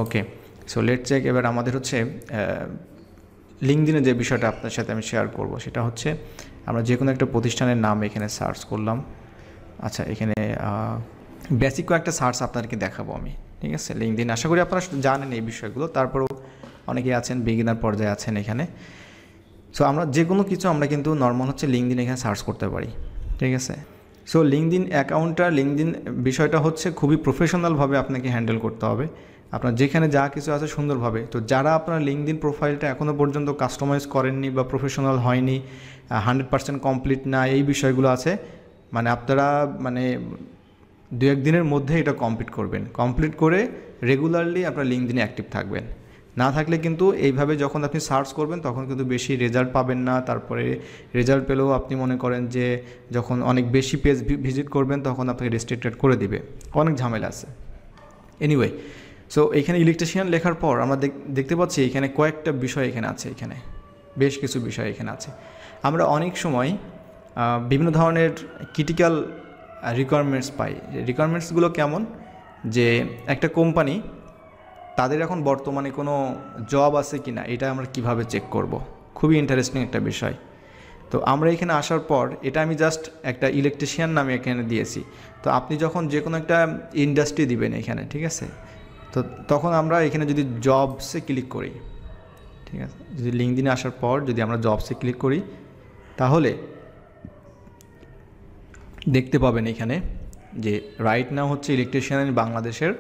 ওকে, so let check. এবার আমাদের হচ্ছে লিঙ্কডইনে যে বিষয়টা আপনার সাথে আমি শেয়ার করব সেটা হচ্ছে আমরা যে কোনো একটা প্রতিষ্ঠানের নাম এখানে সার্চ করলাম। আচ্ছা, এখানে বেসিক কয়েকটা সার্চ আপনাদেরকে দেখাবো আমি, ঠিক আছে। লিঙ্কডইন আশা করি আপনারা জানেন এই বিষয়গুলো, তারপরেও অনেকেই আছেন বিগিনার পর্যায়ে আছেন এখানে। সো আমরা যে কোনো কিছু আমরা কিন্তু নর্মাল হচ্ছে লিঙ্কডইন এখানে সার্চ করতে পারি, ঠিক আছে। সো লিঙ্কডইন অ্যাকাউন্টটা, লিঙ্কডইন বিষয়টা হচ্ছে খুবই প্রফেশনালভাবে আপনাকে হ্যান্ডেল করতে হবে। আপনার যেখানে যা কিছু আছে সুন্দরভাবে। তো যারা আপনার লিঙ্কডইন প্রোফাইলটা এখনও পর্যন্ত কাস্টমাইজ করেননি বা প্রফেশনাল হয়নি, 100% কমপ্লিট না, এই বিষয়গুলো আছে, মানে আপনারা মানে 2-1 দিনের মধ্যে এটা কমপ্লিট করবেন। কমপ্লিট করে রেগুলারলি আপনার লিঙ্কডইনে অ্যাক্টিভ থাকবেন। না থাকলে কিন্তু এইভাবে যখন আপনি সার্চ করবেন তখন কিন্তু বেশি রেজাল্ট পাবেন না। তারপরে রেজাল্ট পেলেও আপনি মনে করেন যে যখন অনেক বেশি পেজ ভিজিট করবেন তখন আপনাকে রেস্ট্রিক্টেড করে দিবে, অনেক ঝামেলা আছে। এনিওয়ে, সো এখানে ইলেকট্রিশিয়ান লেখার পর আমরা দেখতে পাচ্ছি এখানে কয়েকটা বিষয় এখানে আছে, এখানে বেশ কিছু বিষয় এখানে আছে। আমরা অনেক সময় বিভিন্ন ধরনের ক্রিটিক্যাল রিকোয়ারমেন্টস পাই। রিকোয়ারমেন্টসগুলো কেমন, যে একটা কোম্পানি তাদের এখন বর্তমানে কোনো জব আছে কি না এটা আমরা কিভাবে চেক করব, খুবই ইন্টারেস্টিং একটা বিষয়। তো আমরা এখানে আসার পর এটা আমি জাস্ট একটা ইলেকট্রিশিয়ান নামে এখানে দিয়েছি। তো আপনি যখন যে কোনো একটা ইন্ডাস্ট্রি দিবেন এখানে, ঠিক আছে, তো তখন আমরা এখানে যদি জবসে ক্লিক করি, ঠিক আছে, যদি লিঙ্কডইনে আসার পর যদি আমরা জবসে ক্লিক করি তাহলে দেখতে পাবেন এখানে যে রাইট নাও হচ্ছে ইলেকট্রিশিয়ান বাংলাদেশের,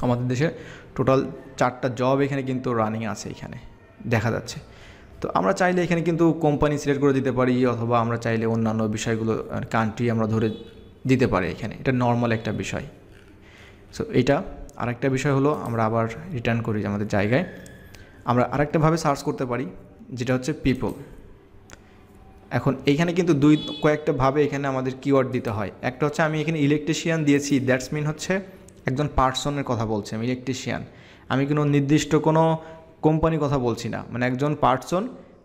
আমাদের দেশে টোটাল 4টা জব এখানে কিন্তু রানিং আছে, এখানে দেখা যাচ্ছে। তো আমরা চাইলে এখানে কিন্তু কোম্পানি সিলেক্ট করে দিতে পারি, অথবা আমরা চাইলে অন্যান্য বিষয়গুলো কান্ট্রি আমরা ধরে দিতে পারি এখানে, এটা নর্মাল একটা বিষয়। সো এইটা আরেকটা বিষয় হলো, আমরা আবার রিটার্ন করি আমাদের জায়গায়। আমরা আরেকটাভাবে সার্চ করতে পারি যেটা হচ্ছে পিপল। এখন এইখানে কিন্তু কয়েকটা ভাবে এখানে আমাদের কিওয়ার্ড দিতে হয়। একটা হচ্ছে আমি এখানে ইলেকট্রিশিয়ান দিয়েছি, দ্যাটস মিন হচ্ছে একজন পার্সনের কথা বলছি আমি, ইলেকট্রিশিয়ান। আমি কোনো নির্দিষ্ট কোনো কোম্পানির কথা বলছি না, মানে একজন পার্সন,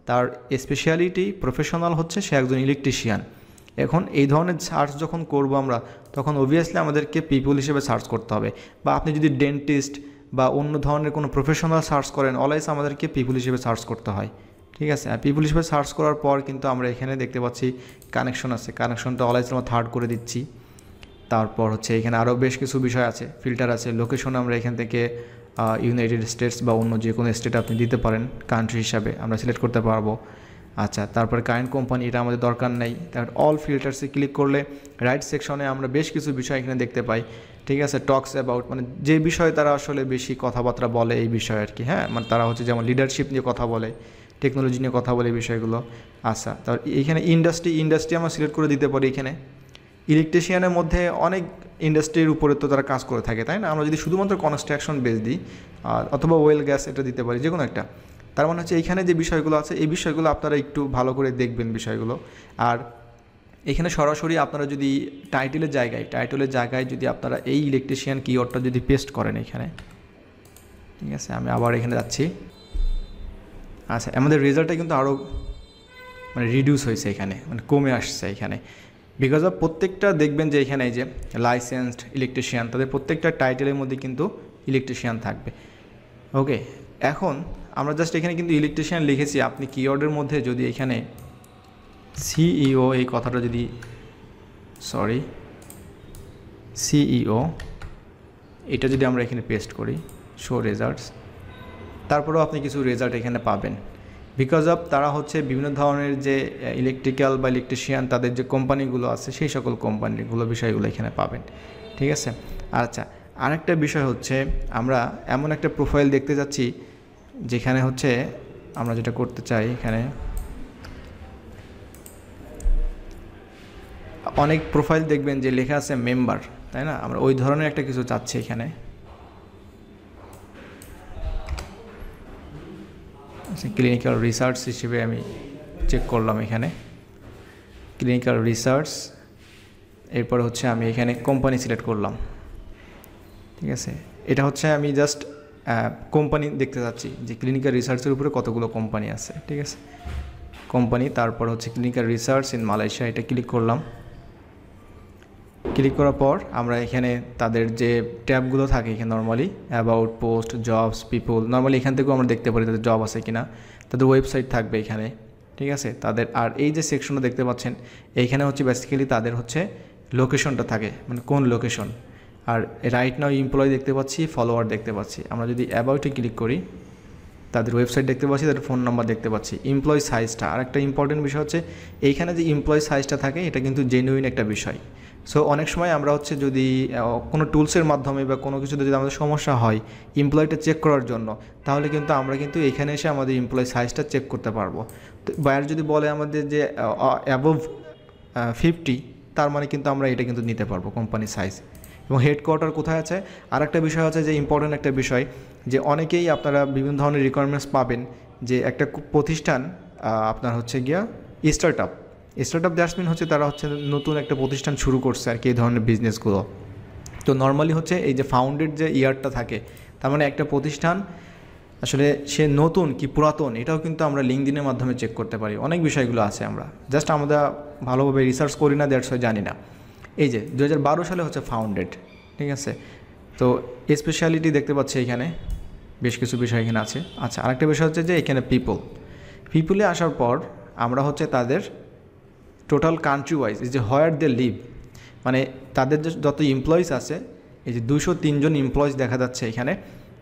তার স্পেশালিটি প্রফেশনাল হচ্ছে সে একজন ইলেকট্রিশিয়ান। এখন এই ধরনের সার্চ যখন করব আমরা, তখন অবভিয়াসলি আমাদেরকে পিপল হিসেবে সার্চ করতে হবে। বা আপনি যদি ডেন্টিস্ট বা অন্য ধরনের কোনো প্রফেশনাল সার্চ করেন, অলওয়েজ আমাদেরকে পিপল হিসেবে সার্চ করতে হয়, ঠিক আছে। আর পিপল হিসেবে সার্চ করার পর কিন্তু আমরা এখানে দেখতে পাচ্ছি কানেকশন আছে, কানেকশনটা অলওয়েজ আমরা 3rd করে দিচ্ছি। তারপর হচ্ছে এখানে আরও বেশ কিছু বিষয় আছে, ফিল্টার আছে, লোকেশন আমরা এখান থেকে ইউনাইটেড স্টেটস বা অন্য যে কোনো স্টেট আপনি দিতে পারেন কান্ট্রি হিসাবে, আমরা সিলেক্ট করতে পারবো। আচ্ছা, তারপরে কারেন্ট কোম্পানি, এটা আমাদের দরকার নেই। তারপর অল ফিল্টার্সে ক্লিক করলে রাইট সেকশনে আমরা বেশ কিছু বিষয় এখানে দেখতে পাই, ঠিক আছে। টক্স অ্যাবাউট, মানে যে বিষয়ে তারা আসলে বেশি কথাবার্তা বলে এই বিষয়ে আর কি, হ্যাঁ, মানে তারা হচ্ছে যেমন লিডারশিপ নিয়ে কথা বলে, টেকনোলজি নিয়ে কথা বলে, এই বিষয়গুলো। আচ্ছা, তার এইখানে ইন্ডাস্ট্রি আমরা সিলেক্ট করে দিতে পারি। এখানে ইলেকট্রিশিয়ানের মধ্যে অনেক ইন্ডাস্ট্রির উপরে তো তারা কাজ করে থাকে, তাই না। আমরা যদি শুধুমাত্র কনস্ট্রাকশন বেস দিই অথবা ওয়েল গ্যাস, এটা দিতে পারি, যে কোনো একটা। তার মানে হচ্ছে এইখানে যে বিষয়গুলো আছে এই বিষয়গুলো আপনারা একটু ভালো করে দেখবেন বিষয়গুলো। আর এখানে সরাসরি আপনারা যদি টাইটেলের জায়গায় যদি আপনারা এই ইলেকট্রিশিয়ান কিওয়ার্ডটা যদি পেস্ট করেন এখানে, ঠিক আছে, আমি আবার এখানে যাচ্ছি। আচ্ছা, আমাদের রেজাল্টটা কিন্তু আরও মানে রিডিউস হয়েছে এখানে, মানে কমে আসছে এখানে, বিকজ অফ প্রত্যেকটা দেখবেন যে এখানে এই যে লাইসেন্সড ইলেকট্রিশিয়ান, তাদের প্রত্যেকটা টাইটেলের মধ্যে কিন্তু ইলেকট্রিশিয়ান থাকবে। ওকে, এখন আমরা জাস্ট এখানে কিন্তু ইলেকট্রিশিয়ান লিখেছি। আপনি কিওয়ার্ডের মধ্যে যদি এখানে সিইও এই কথাটা যদি সিইও এটা যদি আমরা এখানে পেস্ট করি, শো রেজাল্টস, তারপরেও আপনি কিছু রেজাল্ট এখানে পাবেন। বিকজ অফ তারা হচ্ছে বিভিন্ন ধরনের যে ইলেকট্রিক্যাল বা ইলেকট্রিশিয়ান তাদের যে কোম্পানিগুলো আছে সেই সকল কোম্পানিগুলো বিষয়গুলো এখানে পাবেন, ঠিক আছে। আচ্ছা, আরেকটা বিষয় হচ্ছে আমরা এমন একটা প্রোফাইল দেখতে যাচ্ছি যেখানে হচ্ছে আমরা যেটা করতে চাই, এখানে অনেক প্রোফাইল দেখবেন যে লেখা আছে মেম্বার, তাই না। আমরা ওই ধরনের একটা কিছু চাচ্ছি এখানে। ক্লিনিক্যাল রিসার্চ হিসেবে আমি চেক করলাম এখানে ক্লিনিক্যাল রিসার্চ, এরপর হচ্ছে আমি এখানে কোম্পানি সিলেক্ট করলাম, ঠিক আছে। এটা হচ্ছে আমি জাস্ট কোম্পানি দেখতে যাচ্ছি যে ক্লিনিক্যাল রিসার্চের উপরে কতগুলো কোম্পানি আছে, ঠিক আছে, কোম্পানি। তারপর হচ্ছে ক্লিনিক্যাল রিসার্চ ইন মালয়েশিয়া, এটা ক্লিক করলাম। ক্লিক করার পর আমরা এখানে তাদের যে ট্যাবগুলো থাকে এখানে normally about, post, jobs, people, normally এখান থেকেও আমরা দেখতে পারি তাদের জব আছে কিনা, তাদের ওয়েবসাইট থাকবে এখানে, ঠিক আছে। তাদের আর এই যে সেকশনটা দেখতে পাচ্ছেন এইখানে হচ্ছে বেসিক্যালি তাদের হচ্ছে লোকেশনটা থাকে, মানে কোন লোকেশন। আর রাইট নাও এমপ্লয়ি দেখতে পাচ্ছি, ফলোয়ার দেখতে পাচ্ছি। আমরা যদি অ্যাবাউটে ক্লিক করি তাদের ওয়েবসাইট দেখতে পাচ্ছি, তাদের ফোন নাম্বার দেখতে পাচ্ছি। এমপ্লয়ি সাইজটা আর একটা ইম্পর্টেন্ট বিষয় হচ্ছে এইখানে যে এমপ্লয়ি সাইজটা থাকে এটা কিন্তু জেনুইন একটা বিষয়। সো অনেক সময় আমরা হচ্ছে যদি কোনো টুলসের মাধ্যমে বা কোনো কিছুতে যদি আমাদের সমস্যা হয় এমপ্লয়িটা চেক করার জন্য, তাহলে কিন্তু আমরা কিন্তু এখানে এসে আমাদের এমপ্লয়ি সাইজটা চেক করতে পারবো। তো বায়ার যদি বলে আমাদের যে অ্যাবভ 50, তার মানে কিন্তু আমরা এটা কিন্তু নিতে পারবো কোম্পানি সাইজ। এবং হেডকোয়ার্টার কোথায় আছে আর একটা বিষয় আছে যে ইম্পর্টেন্ট একটা বিষয়, যে অনেকেই আপনারা বিভিন্ন ধরনের রিকোয়ারমেন্টস পাবেন যে একটা প্রতিষ্ঠান আপনার হচ্ছে গিয়া স্টার্ট আপ দ্যাটস মিন হচ্ছে তারা হচ্ছে নতুন একটা প্রতিষ্ঠান শুরু করছে আর কি, এই ধরনের বিজনেসগুলো। তো নর্মালি হচ্ছে এই যে ফাউন্ডেড যে ইয়ারটা থাকে, তার মানে একটা প্রতিষ্ঠান আসলে সে নতুন কি পুরাতন এটাও কিন্তু আমরা লিঙ্কডিনের মাধ্যমে চেক করতে পারি। অনেক বিষয়গুলো আছে, আমরা জাস্ট আমরা ভালোভাবে রিসার্চ করি না, দ্যাটস ওয়াই জানি না। এই যে 2012 সালে হচ্ছে ফাউন্ডেড, ঠিক আছে। তো স্পেশালিটি দেখতে পাচ্ছি এখানে বেশ কিছু বিষয় এখানে আছে। আচ্ছা, আরেকটা বিষয় হচ্ছে যে এখানে পিপলে আসার পর আমরা হচ্ছে তাদের টোটাল কান্ট্রি ওয়াইজ এই যে হোয়ার দে লিভ, মানে তাদের যে যত এমপ্লয়িজ আছে এই যে 203 জন এমপ্লয়িজ দেখা যাচ্ছে এখানে,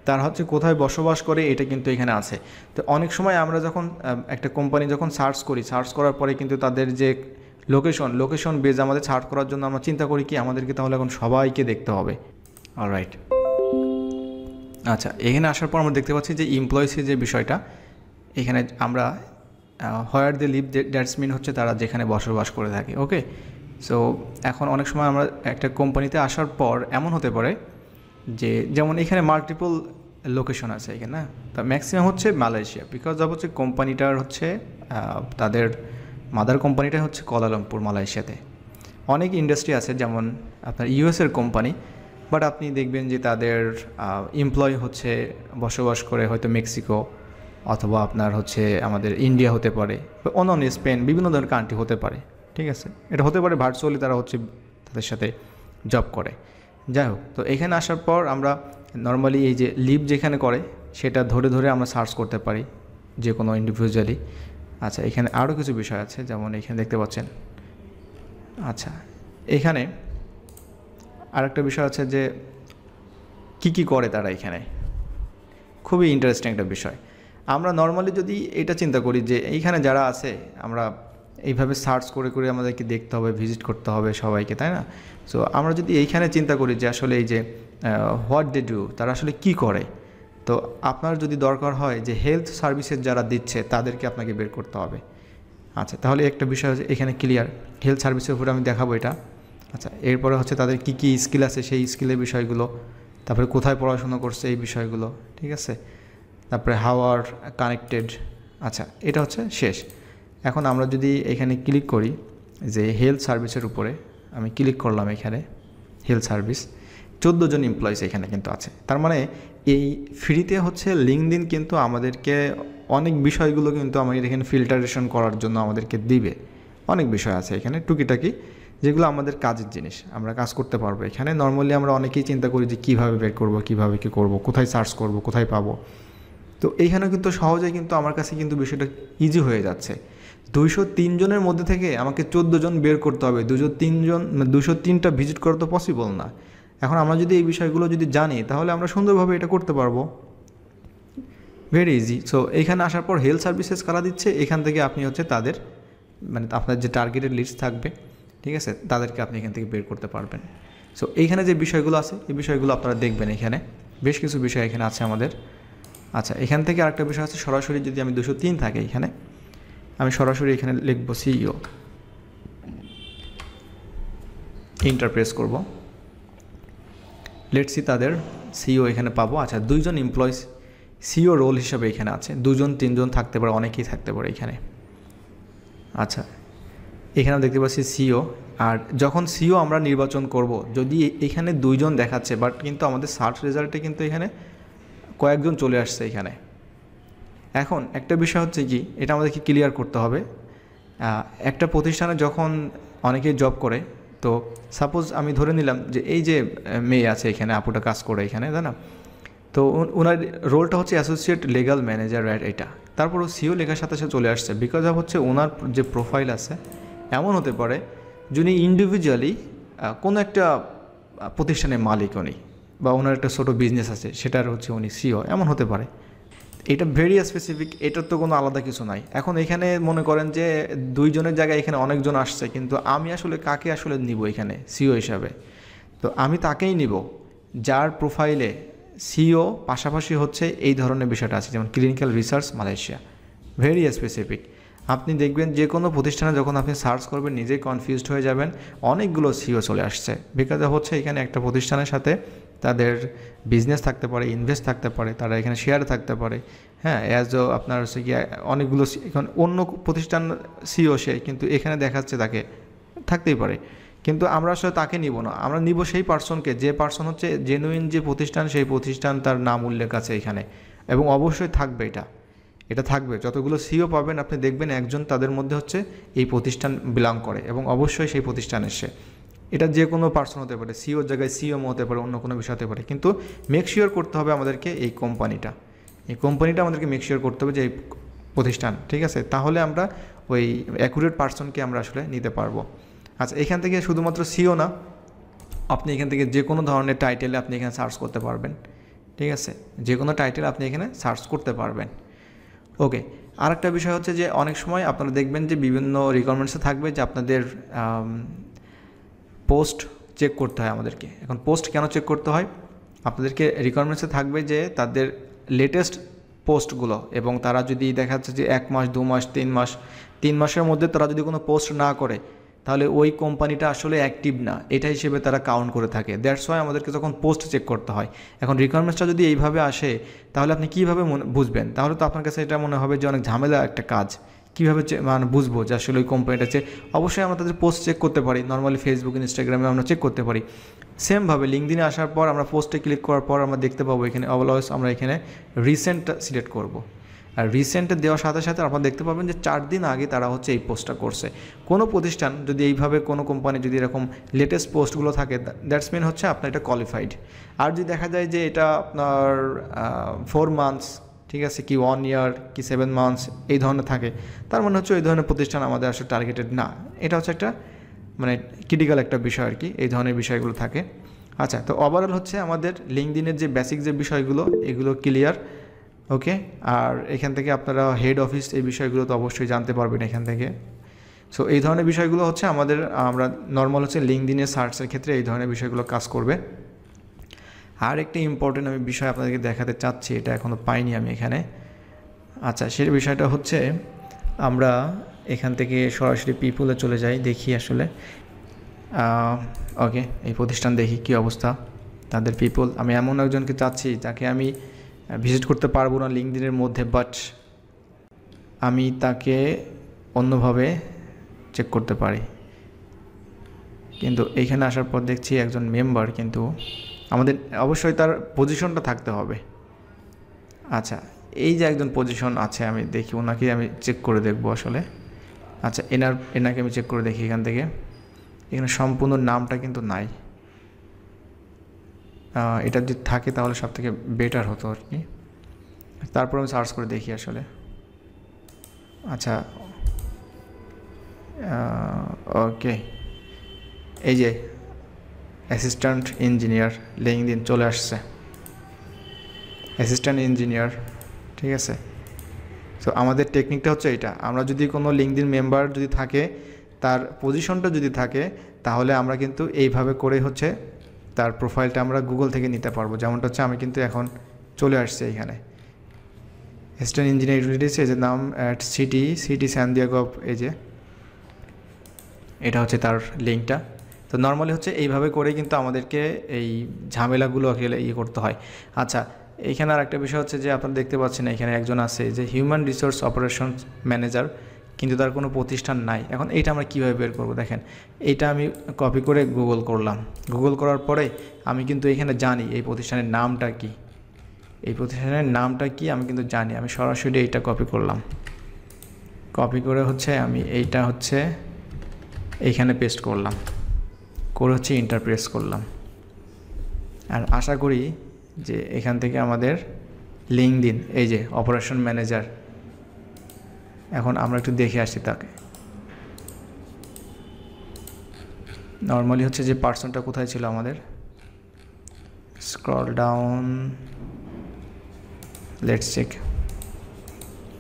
তারা হচ্ছে কোথায় বসবাস করে এটা কিন্তু এখানে আছে। তো অনেক সময় আমরা যখন একটা কোম্পানি যখন সার্চ করার পরে কিন্তু তাদের যে লোকেশন বেজ আমাদের সার্চ করার জন্য আমরা চিন্তা করি কি আমাদেরকে তাহলে এখন সবাইকে দেখতে হবে। অলরাইট, আচ্ছা, এখানে আসার পর আমরা দেখতে পাচ্ছি যে এমপ্লয়িজের যে বিষয়টা এখানে আমরা হোয়ার দে লিভ দ্যাটস মিন হচ্ছে তারা যেখানে বসবাস করে থাকে। ওকে, সো এখন অনেক সময় আমরা একটা কোম্পানিতে আসার পর এমন হতে পারে যে যেমন এখানে মাল্টিপল লোকেশন আছে এখানে, না তা ম্যাক্সিমাম হচ্ছে মালয়েশিয়া, বিকজ অফ হচ্ছে কোম্পানিটার হচ্ছে তাদের মাদার কোম্পানিটা হচ্ছে কুয়ালালামপুর মালয়েশিয়াতে। অনেক ইন্ডাস্ট্রি আছে যেমন আপনার ইউএসের কোম্পানি, বাট আপনি দেখবেন যে তাদের এমপ্লয়ি হচ্ছে বসবাস করে হয়তো মেক্সিকো অথবা আপনার হচ্ছে আমাদের ইন্ডিয়া হতে পারে, অন্যান্য স্পেন, বিভিন্ন ধরনের কান্ট্রি হতে পারে, ঠিক আছে। এটা হতে পারে ভার্চুয়ালি তারা হচ্ছে তাদের সাথে জব করে। যাই হোক, তো এখানে আসার পর আমরা নর্মালি এই যে লিভ যেখানে করে সেটা ধরে ধরে আমরা সার্চ করতে পারি যে কোনো ইন্ডিভিজুয়ালি। আচ্ছা, এখানে আরও কিছু বিষয় আছে যেমন এখানে দেখতে পাচ্ছেন। আচ্ছা, এখানে আরেকটা বিষয় আছে যে কি করে তারা এখানে, খুবই ইন্টারেস্টিং একটা বিষয়। আমরা নর্মালি যদি এটা চিন্তা করি যে এইখানে যারা আছে আমরা এইভাবে সার্চ করে করে আমাদেরকে দেখতে হবে, ভিজিট করতে হবে সবাইকে, তাই না? সো আমরা যদি এইখানে চিন্তা করি যে আসলে এই যে হোয়াট দে ডু, তারা আসলে কি করে, তো আপনার যদি দরকার হয় যে হেলথ সার্ভিসেস যারা দিচ্ছে তাদেরকে আপনাকে বের করতে হবে। আচ্ছা, তাহলে একটা বিষয় হচ্ছে এখানে ক্লিয়ার, হেলথ সার্ভিসের উপরে আমি দেখাবো এটা। আচ্ছা, এরপরে হচ্ছে তাদের কি স্কিল আছে সেই স্কিলের বিষয়গুলো, তারপরে কোথায় পড়াশোনা করছে এই বিষয়গুলো, ঠিক আছে। তারপরে হাউ আর কানেক্টেড। আচ্ছা, এটা হচ্ছে শেষ। এখন আমরা যদি এখানে ক্লিক করি যে হেলথ সার্ভিসের উপরে, আমি ক্লিক করলাম এখানে হেলথ সার্ভিস, 14 জন এমপ্লয়িজ এখানে কিন্তু আছে। তার মানে এই ফ্রিতে হচ্ছে লিঙ্কডইন কিন্তু আমাদেরকে অনেক বিষয়গুলো কিন্তু আমাদের এখানে ফিল্টারেশন করার জন্য আমাদেরকে দিবে। অনেক বিষয় আছে এখানে টুকিটাকি যেগুলো আমাদের কাজের জিনিস, আমরা কাজ করতে পারবো এখানে। নর্মালি আমরা অনেকেই চিন্তা করি যে কীভাবে বের করবো, কীভাবে কী করবো, কোথায় সার্চ করবো, কোথায় পাবো। তো এইখানে কিন্তু সহজেই কিন্তু আমার কাছে কিন্তু বিষয়টা ইজি হয়ে যাচ্ছে। 203 জনের মধ্যে থেকে আমাকে 14 জন বের করতে হবে, 203টা ভিজিট করা তো পসিবল না। এখন আমরা যদি এই বিষয়গুলো যদি জানি তাহলে আমরা সুন্দরভাবে এটা করতে পারবো, ভেরি ইজি। সো এইখানে আসার পর হেলথ সার্ভিসেস কারা দিচ্ছে, এখান থেকে আপনি হচ্ছে তাদের মানে আপনার যে টার্গেটেড লিস্ট থাকবে, ঠিক আছে, তাদেরকে আপনি এখান থেকে বের করতে পারবেন। সো এইখানে যে বিষয়গুলো আছে এই বিষয়গুলো আপনারা দেখবেন, এখানে বেশ কিছু বিষয় এখানে আছে আমাদের। আচ্ছা, এখান থেকে আরেকটা বিষয় আছে, সরাসরি যদি আমি 203 থাকে এখানে, আমি সরাসরি এখানে লিখব সিইও, ইন্টার প্রেস করব, লেটস সি তাদের সিইও এখানে পাবো। আচ্ছা, 2 জন এমপ্লয়িজ সিইও রোল হিসাবে এখানে আছে, 2 জন 3 জন থাকতে পারে, অনেকেই থাকতে পারে এখানে। আচ্ছা, এখানে দেখতে পাচ্ছি সিইও। আর যখন সিইও আমরা নির্বাচন করব, যদি এখানে 2 জন দেখাচ্ছে বাট কিন্তু আমাদের সার্চ রেজাল্টে কিন্তু এখানে কয়েকজন চলে আসছে এখানে। এখন একটা বিষয় হচ্ছে কি, এটা আমাদেরকে ক্লিয়ার করতে হবে, একটা প্রতিষ্ঠানে যখন অনেকেই জব করে তো সাপোজ আমি ধরে নিলাম যে এই যে মেয়ে আছে এখানে, আপুটা কাজ করে এখানে, তাই না? তো ওনার রোলটা হচ্ছে অ্যাসোসিয়েট লিগ্যাল ম্যানেজার, রাইট? এটা তারপরও সিও লেখার সাথে সাথে চলে আসছে বিকজ অফ হচ্ছে ওনার যে প্রোফাইল আছে এমন হতে পারে যিনি ইন্ডিভিজুয়ালি কোনো একটা প্রতিষ্ঠানের মালিক উনি, বা ওনার একটা ছোটো বিজনেস আছে সেটার হচ্ছে উনি সিও, এমন হতে পারে। এটা ভেরি স্পেসিফিক, এটার তো কোনো আলাদা কিছু নাই। এখন এখানে মনে করেন যে 2 জনের জায়গায় এখানে অনেকজন আসছে, কিন্তু আমি আসলে কাকে আসলে নিব এখানে সিও হিসাবে? তো আমি তাকেই নিব যার প্রোফাইলে সিও পাশাপাশি হচ্ছে এই ধরনের বিষয়টা আছে, যেমন clinical research Malaysia, very specific. আপনি দেখবেন যে কোনো প্রতিষ্ঠানে যখন আপনি সার্চ করবেন নিজেই কনফিউজড হয়ে যাবেন, অনেকগুলো সিও চলে আসছে বিকজ হচ্ছে এখানে একটা প্রতিষ্ঠানের সাথে তাদের বিজনেস থাকতে পারে, ইনভেস্ট থাকতে পারে, তারা এখানে শেয়ার থাকতে পারে, হ্যাঁ, অ্যাজও আপনার হচ্ছে গিয়ে অনেকগুলো এখন অন্য প্রতিষ্ঠান সিও সে, কিন্তু এখানে দেখাচ্ছে তাকে থাকতেই পারে। কিন্তু আমরা আসলে তাকে নিব না, আমরা নিব সেই পার্সনকে, যে পার্সন হচ্ছে জেনুইন যে প্রতিষ্ঠান, সেই প্রতিষ্ঠান তার নাম উল্লেখ আছে এখানে, এবং অবশ্যই থাকবে এটা থাকবে। যতগুলো সিও পাবেন আপনি দেখবেন একজন তাদের মধ্যে হচ্ছে এই প্রতিষ্ঠান বিলং করে, এবং অবশ্যই সেই প্রতিষ্ঠানের সে। এটা যে কোনো পার্সন হতে পারে, সিওর জায়গায় সিওমও হতে পারে, অন্য কোনো বিষয় হতে পারে, কিন্তু মেক শিওর করতে হবে আমাদেরকে এই কোম্পানিটা আমাদেরকে মেক শিওর করতে হবে যে এই প্রতিষ্ঠান, ঠিক আছে? তাহলে আমরা ওই অ্যাকুরেট পার্সনকে আমরা আসলে নিতে পারবো। আচ্ছা, এখান থেকে শুধুমাত্র সিও না, আপনি এখান থেকে যে কোনো ধরনের টাইটেলে আপনি এখানে সার্চ করতে পারবেন, ঠিক আছে? যে কোনো টাইটেল আপনি এখানে সার্চ করতে পারবেন। ওকে, আরেকটা বিষয় হচ্ছে যে অনেক সময় আপনারা দেখবেন যে বিভিন্ন রিকোয়ারমেন্টসে থাকবে যে আপনাদের পোস্ট চেক করতে হয় আমাদেরকে। এখন পোস্ট কেন চেক করতে হয়? আপনাদেরকে রিকোয়ারমেন্টসে থাকবে যে তাদের লেটেস্ট পোস্টগুলো, এবং তারা যদি দেখা যাচ্ছে যে 1 মাস 2 মাস 3 মাসের মধ্যে তারা যদি কোনো পোস্ট না করে, তাহলে ওই কোম্পানিটা আসলে অ্যাক্টিভ না, এটা হিসেবে তারা কাউন্ট করে থাকে। দ্যাটস ওয়াই আমাদেরকে যখন পোস্ট চেক করতে হয়। এখন রিকোয়ারমেন্টসটা যদি এইভাবে আসে তাহলে আপনি কীভাবে বুঝবেন? তাহলে তো আপনার কাছে এটা মনে হবে যে অনেক ঝামেলা একটা কাজ। কীভাবে মানে বুঝবো যে আসলে ওই কোম্পানিটা অবশ্যই আমরা তাদের পোস্ট চেক করতে পারি, নর্মালি ফেসবুক ইনস্টাগ্রামে আমরা চেক করতে পারি। সেমভাবে লিঙ্কডিনে আসার পর আমরা পোস্টে ক্লিক করার পর আমরা দেখতে পাবো এখানে অলওয়েজ আমরা এখানে রিসেন্টটা সিলেক্ট করব। আর রিসেন্টে দেওয়ার সাথে সাথে আপনারা দেখতে পাবেন যে 4 দিন আগে তারা হচ্ছে এই পোস্টটা করছে। কোনো প্রতিষ্ঠান যদি এইভাবে, কোনো কোম্পানি যদি এরকম লেটেস্ট পোস্টগুলো থাকে, দ্যাটস মিন হচ্ছে আপনার এটা কোয়ালিফাইড। আর যদি দেখা যায় যে এটা আপনার 4 মান্থস, ঠিক আছে, কি 1 ইয়ার, কি 7 মান্থস এই ধরনের থাকে, তার মানে হচ্ছে ওই ধরনের প্রতিষ্ঠান আমাদের আসলে টার্গেটেড না। এটা হচ্ছে একটা মানে ক্রিটিক্যাল একটা বিষয় আর কি, এই ধরনের বিষয়গুলো থাকে। আচ্ছা, তো ওভারঅল হচ্ছে আমাদের লিঙ্কডিনের যে বেসিক যে বিষয়গুলো এগুলো ক্লিয়ার। ওকে, আর এখান থেকে আপনারা হেড অফিস এই বিষয়গুলো তো অবশ্যই জানতে পারবেন এখান থেকে। সো এই ধরনের বিষয়গুলো হচ্ছে আমরা নর্মাল হচ্ছে লিঙ্কডিনের সার্চের ক্ষেত্রে এই ধরনের বিষয়গুলো কাজ করবে। আর একটা ইম্পর্টেন্ট আমি বিষয় আপনাদেরকে দেখাতে চাচ্ছি, এটা এখনও পাইনি আমি এখানে। আচ্ছা, সেই বিষয়টা হচ্ছে আমরা এখান থেকে সরাসরি পিপলে চলে যাই, দেখি আসলে ওকে এই প্রতিষ্ঠান দেখি কী অবস্থা তাদের পিপল। আমি এমন একজনকে চাচ্ছি যাকে আমি ভিজিট করতে পারবো না লিঙ্কডিনের মধ্যে, বাট আমি তাকে অন্যভাবে চেক করতে পারি। কিন্তু এইখানে আসার পর দেখছি একজন মেম্বার, কিন্তু আমাদের অবশ্যই তার পজিশনটা থাকতে হবে। আচ্ছা, এই যে একজন পজিশন আছে, আমি দেখি ওনাকে আমি চেক করে দেখবো আসলে। আচ্ছা, এনাকে আমি চেক করে দেখি এখান থেকে। এখানে সম্পূর্ণ নামটা কিন্তু নাই, এটা যদি থাকে তাহলে সব থেকে বেটার হতো আর কি। তারপর আমি সার্চ করে দেখি আসলে। আচ্ছা, ওকে, এই যে অ্যাসিস্ট্যান্ট ইঞ্জিনিয়ার লিঙ্কডিন চলে আসছে, অ্যাসিস্ট্যান্ট ইঞ্জিনিয়ার, ঠিক আছে। তো আমাদের টেকনিকটা হচ্ছে এটা, আমরা যদি কোনো লিঙ্কডিন মেম্বার যদি থাকে, তার পজিশনটা যদি থাকে, তাহলে আমরা কিন্তু এইভাবে করে হচ্ছে তার প্রোফাইলটা আমরা গুগল থেকে নিতে পারবো। যেমনটা হচ্ছে আমি কিন্তু এখন চলে আসছে এইখানে অ্যাসিস্ট্যান্ট ইঞ্জিনিয়ার ইউটিলিটিস, এই যে নাম অ্যাট সিটি স্যান দিয়েগো, এই যে এটা হচ্ছে তার লিঙ্কটা। তো নর্মালি হচ্ছে এইভাবে করে কিন্তু আমাদেরকে এই ঝামেলাগুলো আসলে করতে হয়। আচ্ছা, এইখানে আর একটা বিষয় হচ্ছে যে আপনারা দেখতে পাচ্ছেন এখানে একজন আছে যে হিউম্যান রিসোর্স অপারেশনস ম্যানেজার, কিন্তু তার কোনো প্রতিষ্ঠান নাই। এখন এইটা আমরা কীভাবে বের করব? দেখেন, এইটা আমি কপি করে গুগল করলাম। গুগল করার পরে আমি কিন্তু এখানে জানি এই প্রতিষ্ঠানের নামটা কি, আমি কিন্তু জানি। আমি সরাসরি এইটা কপি করলাম, কপি করে হচ্ছে আমি এইটা হচ্ছে এইখানে পেস্ট করলাম। করে হচ্ছে এন্টার প্রেস করলাম। আর আশা করি যে এখান থেকে আমাদের লিঙ্কডইন, এই যে অপারেশন ম্যানেজার, এখন আমরা একটু দেখে আসি তাকে। নর্মালি হচ্ছে যে পার্সনটা কোথায় ছিল আমাদের, স্ক্রল ডাউন, লেটস চেক।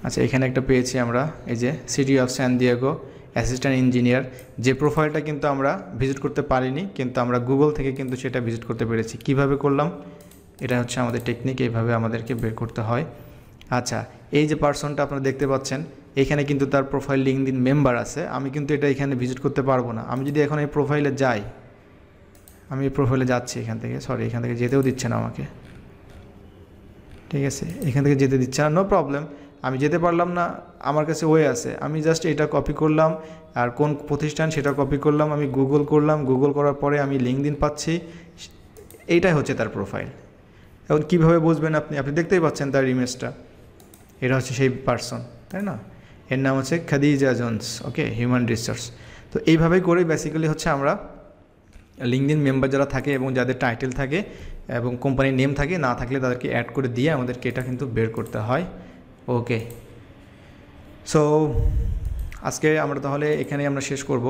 আচ্ছা, এখানে একটা পেয়েছি আমরা, এই যে city of San Diego assistant engineer. যে প্রোফাইলটা কিন্তু আমরা ভিজিট করতে পারিনি, কিন্তু আমরা গুগল থেকে কিন্তু সেটা ভিজিট করতে পেরেছি। কিভাবে করলাম, এটা হচ্ছে আমাদের টেকনিক, এইভাবে আমাদেরকে বের করতে হয়। আচ্ছা, এই যে পার্সনটা আপনারা দেখতে পাচ্ছেন, এখানে কিন্তু তার প্রোফাইল লিঙ্কডইন মেম্বার আছে। আমি কিন্তু এটা এখানে ভিজিট করতে পারবো না। আমি যদি এখন এই প্রোফাইলে যাই, আমি এই প্রোফাইলে যাচ্ছি এখান থেকে, সরি এখান থেকে যেতেও দিচ্ছে না আমাকে, ঠিক আছে, এখান থেকে যেতে দিচ্ছে না, নো প্রবলেম। আমি যেতে পারলাম না, আমার কাছে ওয়ে আছে। আমি জাস্ট এটা কপি করলাম, আর কোন প্রতিষ্ঠান সেটা কপি করলাম, আমি গুগল করলাম, গুগল করার পরে আমি লিঙ্কডইন পাচ্ছি, এইটাই হচ্ছে তার প্রোফাইল। এখন কীভাবে বুঝবেন আপনি, আপনি দেখতেই পাচ্ছেন তার ইমেজটা, এটা হচ্ছে সেই পার্সন, তাই না? এর নাম হচ্ছে খাদিজা জোন্স, ওকে, হিউম্যান রিসোর্স। তো এইভাবেই করে বেসিক্যালি হচ্ছে আমরা লিঙ্কডইন মেম্বার যারা থাকে এবং যাদের টাইটেল থাকে এবং কোম্পানির নেম থাকে, না থাকলে তাদেরকে অ্যাড করে দিয়ে আমাদেরকে এটা কিন্তু বের করতে হয়। ওকে, সো আজকে আমরা তাহলে এখানেই আমরা শেষ করব।